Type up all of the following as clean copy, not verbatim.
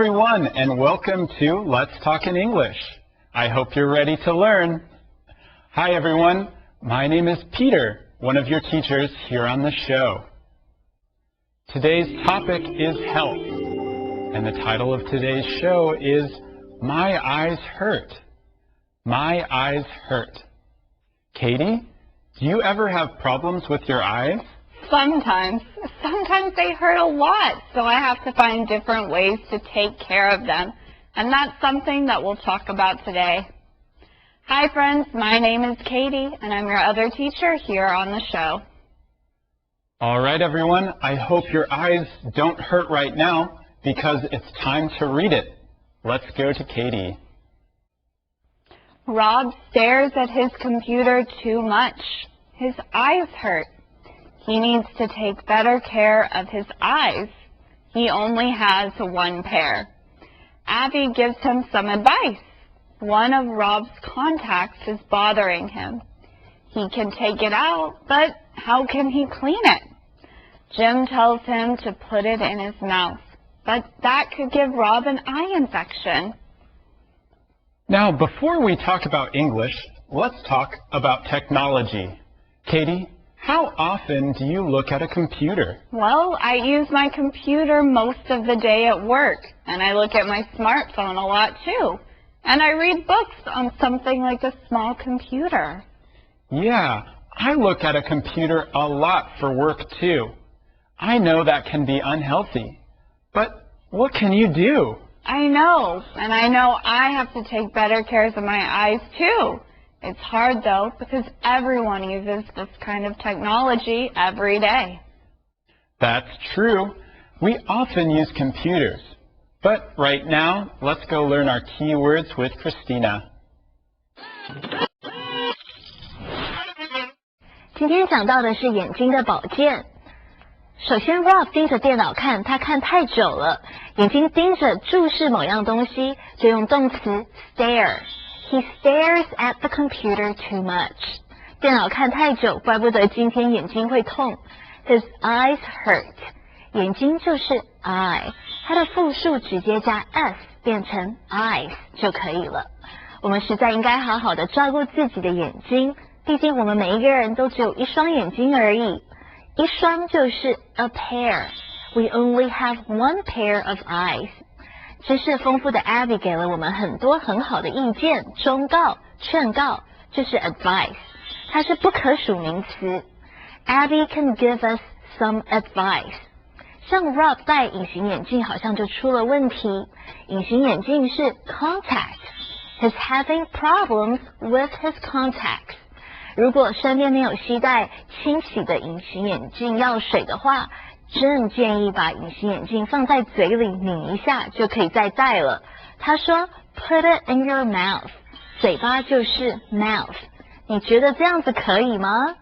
everyone, and welcome to Let's Talk in English. I hope you're ready to learn. Hi everyone, my name is Peter, one of your teachers here on the show. Today's topic is health, and the title of today's show is My Eyes Hurt. My Eyes Hurt. Katie, do you ever have problems with your eyes? Sometimes they hurt a lot, so I have to find different ways to take care of them. And that's something that we'll talk about today. Hi friends, my name is Katie, and I'm your other teacher here on the show. All right everyone, I hope your eyes don't hurt right now because it's time to read it. Let's go to Katie. Rob stares at his computer too much. His eyes hurt. He needs to take better care of his eyes. He only has one pair. Abby gives him some advice. One of Rob's contacts is bothering him. He can take it out, but how can he clean it? Jim tells him to put it in his mouth, but that could give Rob an eye infection. Now, before we talk about English, let's talk about technology. Katie, how often do you look at a computer? Well, I use my computer most of the day at work, and I look at my smartphone a lot too. And I read books on something like a small computer. Yeah, I look at a computer a lot for work too. I know that can be unhealthy, but what can you do? I know, and I know I have to take better care of my eyes too. It's hard though, because everyone uses this kind of technology every day. That's true. We often use computers. But right now, let's go learn our key words with Christina. 今天讲到的是眼睛的保健。首先 Rob 盯着电脑看，他看太久了，眼睛盯着注视某样东西，就用动词 stare。He stares at the computer too much. 电脑看太久，怪不得今天眼睛会痛。His eyes hurt. 眼睛就是 eye， 它的复数直接加 s 变成 eyes 就可以了。我们实在应该好好的照顾自己的眼睛，毕竟我们每一个人都只有一双眼睛而已。一双就是 a pair. We only have one pair of eyes. 知识丰富的 Abby 给了我们很多很好的意见、忠告、劝告，就是 advice， 它是不可数名词。Abby can give us some advice。像 Rob 戴隐形眼镜好像就出了问题，隐形眼镜是 contact。He's having problems with his contacts。如果身边没有携带清洗的隐形眼镜药水的话，真建议把隐形眼镜放在嘴里抿一下就可以再戴了。他说 put it in your mouth， 嘴巴就是 mouth。你觉得这样子可以吗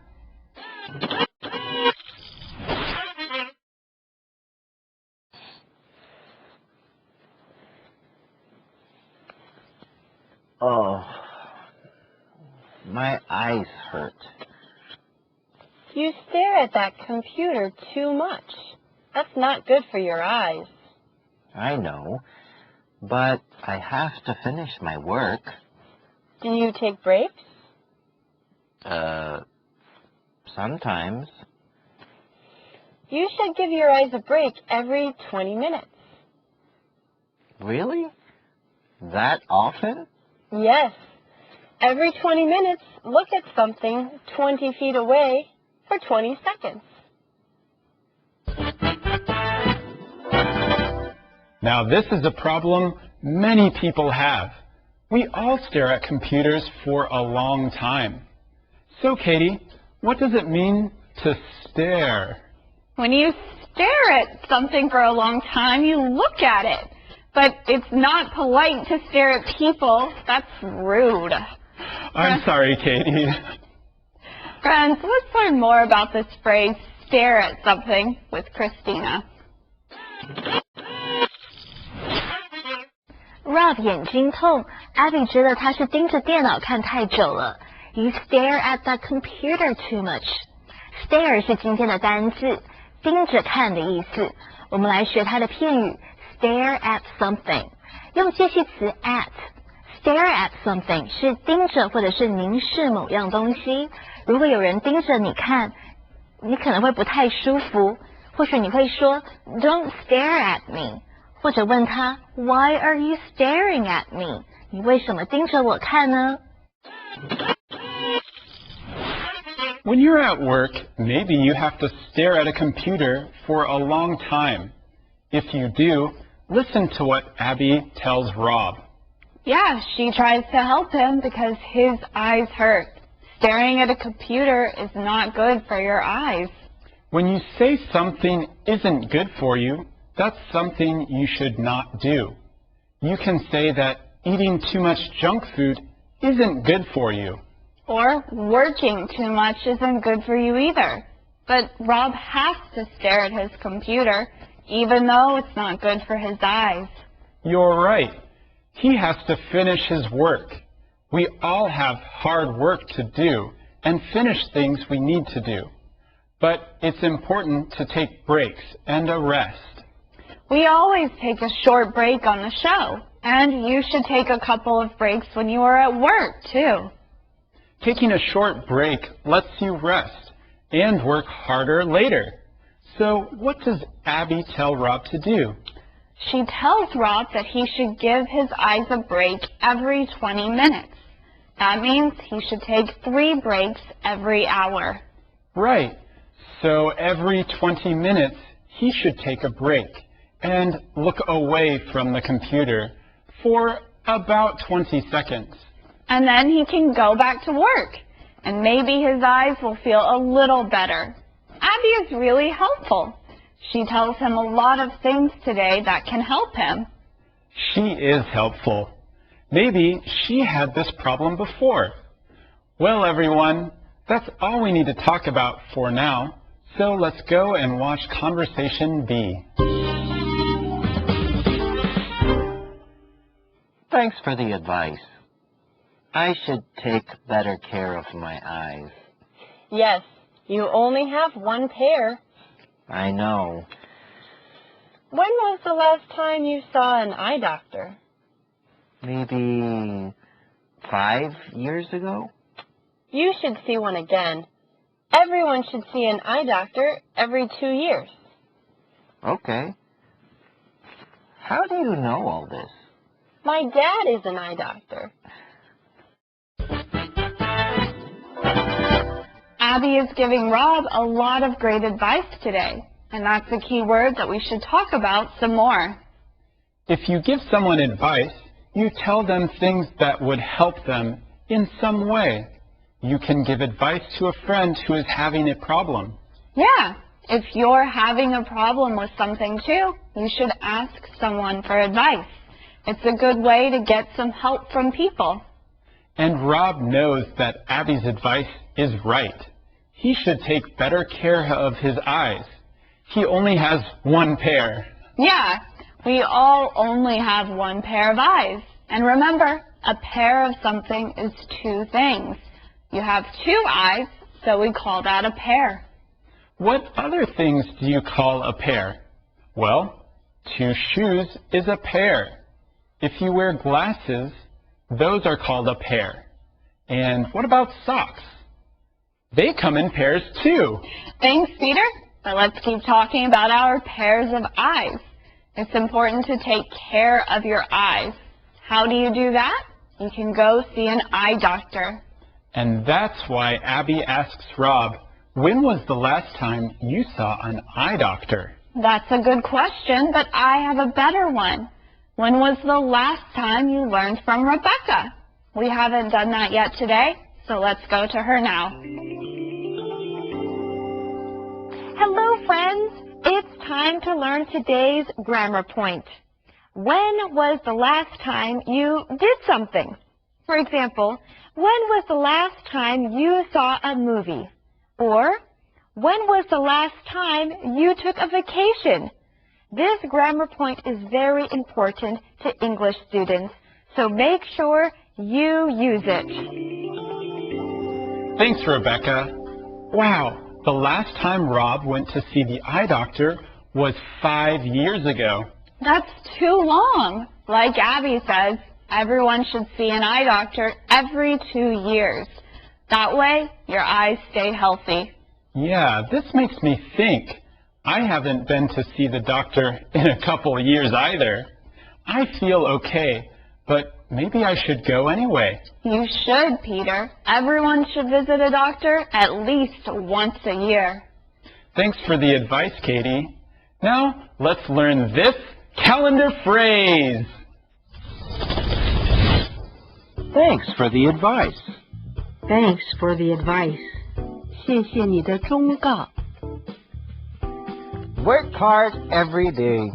？Oh, my eyes hurt. You stare at that computer too much. That's not good for your eyes. I know, but I have to finish my work. Do you take breaks? Sometimes. You should give your eyes a break every 20 minutes. Really? That often? Yes. Every 20 minutes, look at something 20 feet away for 20 seconds. Now this is a problem many people have. We all stare at computers for a long time. So Katie, what does it mean to stare? When you stare at something for a long time, you look at it. But it's not polite to stare at people. That's rude. I'm sorry, Katie. Friends, let's learn more about this phrase, stare at something, with Christina. Rob 眼睛痛 Abby 觉得他是盯着电脑看太久了。You stare at the computer too much. Stare 是今天的单字，盯着看的意思。我们来学它的片语 stare at something， 用介系词 at。Stare at something 是盯着或者是凝视某样东西。如果有人盯着你看，你可能会不太舒服。或许你会说 Don't stare at me， 或者问他 Why are you staring at me？ 你为什么盯着我看呢？ When you're at work, maybe you have to stare at a computer for a long time. If you do, listen to what Abby tells Rob. Yeah, she tries to help him because his eyes hurt. Staring at a computer is not good for your eyes. When you say something isn't good for you, that's something you should not do. You can say that eating too much junk food isn't good for you. Or working too much isn't good for you either. But Rob has to stare at his computer, even though it's not good for his eyes. You're right. He has to finish his work. We all have hard work to do and finish things we need to do. But it's important to take breaks and a rest. We always take a short break on the show, and you should take a couple of breaks when you are at work, too. Taking a short break lets you rest and work harder later. So what does Abby tell Rob to do? She tells Rob that he should give his eyes a break every 20 minutes. That means he should take 3 breaks every hour. Right. So every 20 minutes, he should take a break and look away from the computer for about 20 seconds. And then he can go back to work, and maybe his eyes will feel a little better. Abby is really helpful. She tells him a lot of things today that can help him. She is helpful. Maybe she had this problem before. Well, everyone, that's all we need to talk about for now. So let's go and watch Conversation B. Thanks for the advice. I should take better care of my eyes. Yes, you only have 1 pair. I know. When was the last time you saw an eye doctor? Maybe 5 years ago? You should see one again. Everyone should see an eye doctor every 2 years. Okay. How do you know all this? My dad is an eye doctor. Abby is giving Rob a lot of great advice today, and that's a key word that we should talk about some more. If you give someone advice, you tell them things that would help them in some way. You can give advice to a friend who is having a problem. Yeah, if you're having a problem with something too, you should ask someone for advice. It's a good way to get some help from people. And Rob knows that Abby's advice is right. He should take better care of his eyes. He only has 1 pair. Yeah, we all only have 1 pair of eyes. And remember, a pair of something is 2 things. You have 2 eyes, so we call that a pair. What other things do you call a pair? Well, 2 shoes is a pair. If you wear glasses, those are called a pair. And what about socks? They come in pairs too. Thanks, Peter. But let's keep talking about our pairs of eyes. It's important to take care of your eyes. How do you do that? You can go see an eye doctor. And that's why Abby asks Rob, when was the last time you saw an eye doctor? That's a good question, but I have a better one. When was the last time you learned from Rebecca? We haven't done that yet today, so let's go to her now. Hello, friends. It's time to learn today's grammar point. When was the last time you did something? For example, when was the last time you saw a movie? Or, when was the last time you took a vacation? This grammar point is very important to English students, so make sure you use it. Thanks, Rebecca. Wow, the last time Rob went to see the eye doctor was 5 years ago. That's too long. Like Abby says, everyone should see an eye doctor every 2 years. That way, your eyes stay healthy. Yeah, this makes me think. I haven't been to see the doctor in a couple years either. I feel okay, but maybe I should go anyway. You should, Peter. Everyone should visit a doctor at least once a year. Thanks for the advice, Katie. Now, let's learn this calendar phrase. Thanks for the advice. Thanks for the advice. 谢谢你的忠告。 Work hard every day.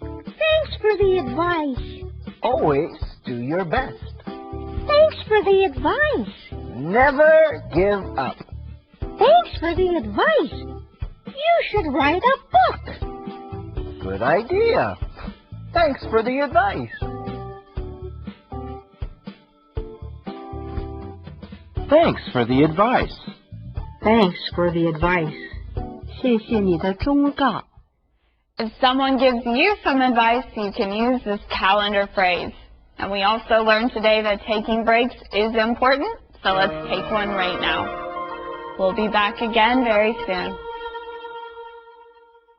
Thanks for the advice. Always do your best. Thanks for the advice. Never give up. Thanks for the advice. You should write a book. Good idea. Thanks for the advice. Thanks for the advice. Thanks for the advice. 谢谢你的忠告。 If someone gives you some advice, you can use this calendar phrase. And we also learned today that taking breaks is important, so let's take one right now. We'll be back again very soon.